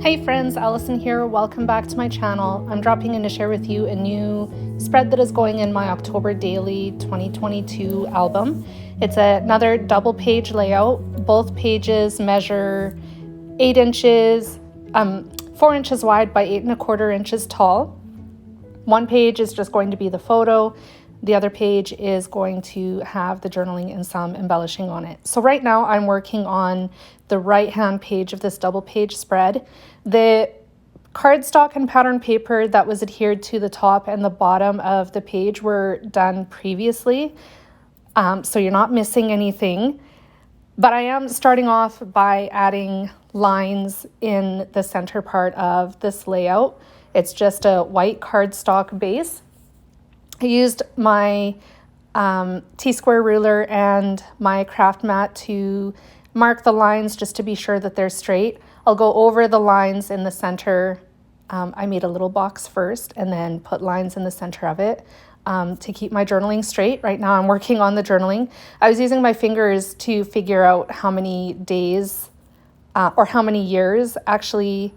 Hey friends, Allison here. Welcome back to my channel. I'm dropping in to share with you a new spread that is going in my October Daily 2022 album. It's another double page layout. Both pages measure 8 inches, 4 inches wide by 8¼ inches tall. One page is just going to be the photo. The other page is going to have the journaling and some embellishing on it. So right now I'm working on the right-hand page of this double page spread. The cardstock and pattern paper that was adhered to the top and the bottom of the page were done previously. So you're not missing anything. But I am starting off by adding lines in the center part of this layout. It's just a white cardstock base. I used my T-square ruler and my craft mat to mark the lines just to be sure that they're straight. I'll go over the lines in the center. I made a little box first and then put lines in the center of it to keep my journaling straight. Right now I'm working on the journaling. I was using my fingers to figure out how many days or how many years actually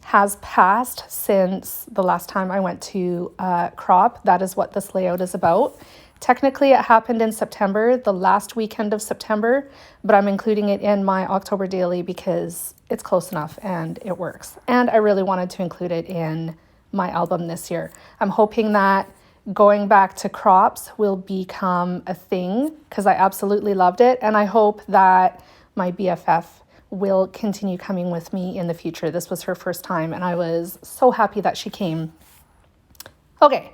has passed since the last time I went to crop. That is what this layout is about. Technically, it happened in September, the last weekend of September, but I'm including it in my October daily because it's close enough and it works. And I really wanted to include it in my album this year. I'm hoping that going back to crops will become a thing because I absolutely loved it. And I hope that my BFF will continue coming with me in the future. This was her first time and I was so happy that she came. Okay,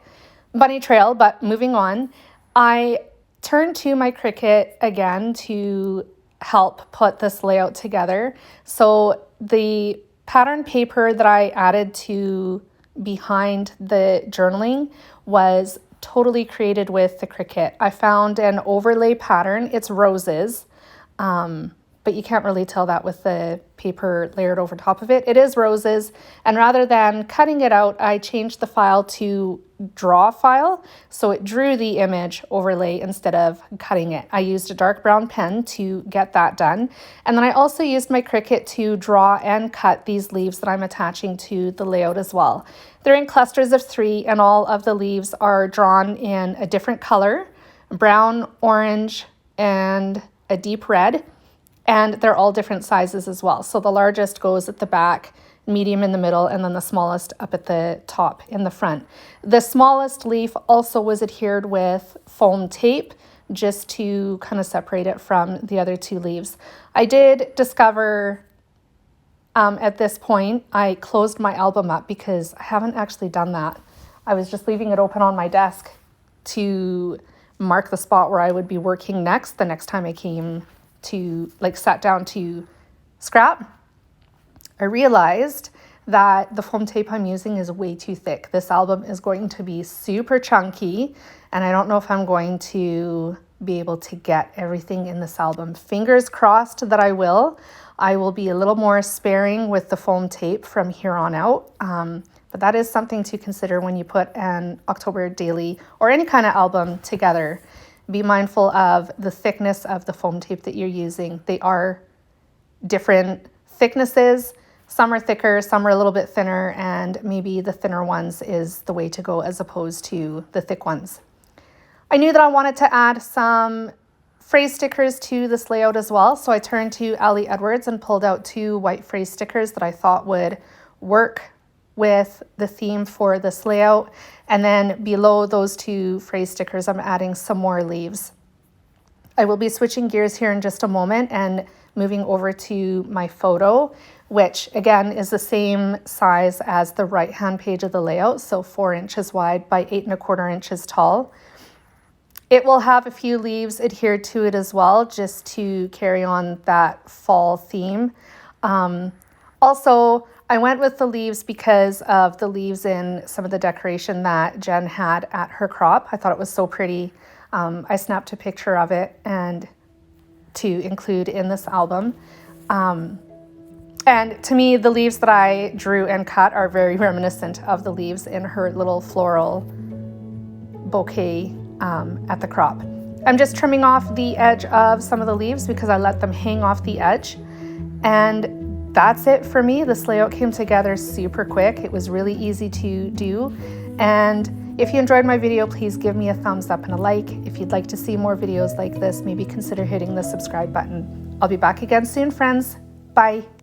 bunny trail, but moving on. I turned to my Cricut again to help put this layout together. So the pattern paper that I added to behind the journaling was totally created with the Cricut. I found an overlay pattern. It's roses, but you can't really tell that with the paper layered over top of it. It is roses, and rather than cutting it out, I changed the file to draw file, so it drew the image overlay instead of cutting it. I used a dark brown pen to get that done, and then I also used my Cricut to draw and cut these leaves that I'm attaching to the layout as well. They're in clusters of 3, and all of the leaves are drawn in a different color, brown, orange, and a deep red. And they're all different sizes as well. So the largest goes at the back, medium in the middle, and then the smallest up at the top in the front. The smallest leaf also was adhered with foam tape just to kind of separate it from the other 2 leaves. I did discover at this point, I closed my album up because I haven't actually done that. I was just leaving it open on my desk to mark the spot where I would be working next, the next time I came to sat down to scrap. I realized that the foam tape I'm using is way too thick. This album is going to be super chunky, and I don't know if I'm going to be able to get everything in this album. Fingers crossed that I will. I will be a little more sparing with the foam tape from here on out. But that is something to consider when you put an October daily or any kind of album together. Be mindful of the thickness of the foam tape that you're using. They are different thicknesses. Some are thicker, some are a little bit thinner, and maybe the thinner ones is the way to go as opposed to the thick ones. I knew that I wanted to add some phrase stickers to this layout as well, so I turned to Ali Edwards and pulled out 2 white phrase stickers that I thought would work with the theme for this layout. And then below those 2 phrase stickers, I'm adding some more leaves. I will be switching gears here in just a moment and moving over to my photo, which again is the same size as the right-hand page of the layout, so 4 inches wide by 8¼ inches tall. It will have a few leaves adhered to it as well, just to carry on that fall theme. Also, I went with the leaves because of the leaves in some of the decoration that Jen had at her crop. I thought it was so pretty. I snapped a picture of it and to include in this album. And to me, the leaves that I drew and cut are very reminiscent of the leaves in her little floral bouquet at the crop. I'm just trimming off the edge of some of the leaves because I let them hang off the edge. And that's it for me. This layout came together super quick. It was really easy to do. And if you enjoyed my video, please give me a thumbs up and a like. If you'd like to see more videos like this, maybe consider hitting the subscribe button. I'll be back again soon, friends. Bye.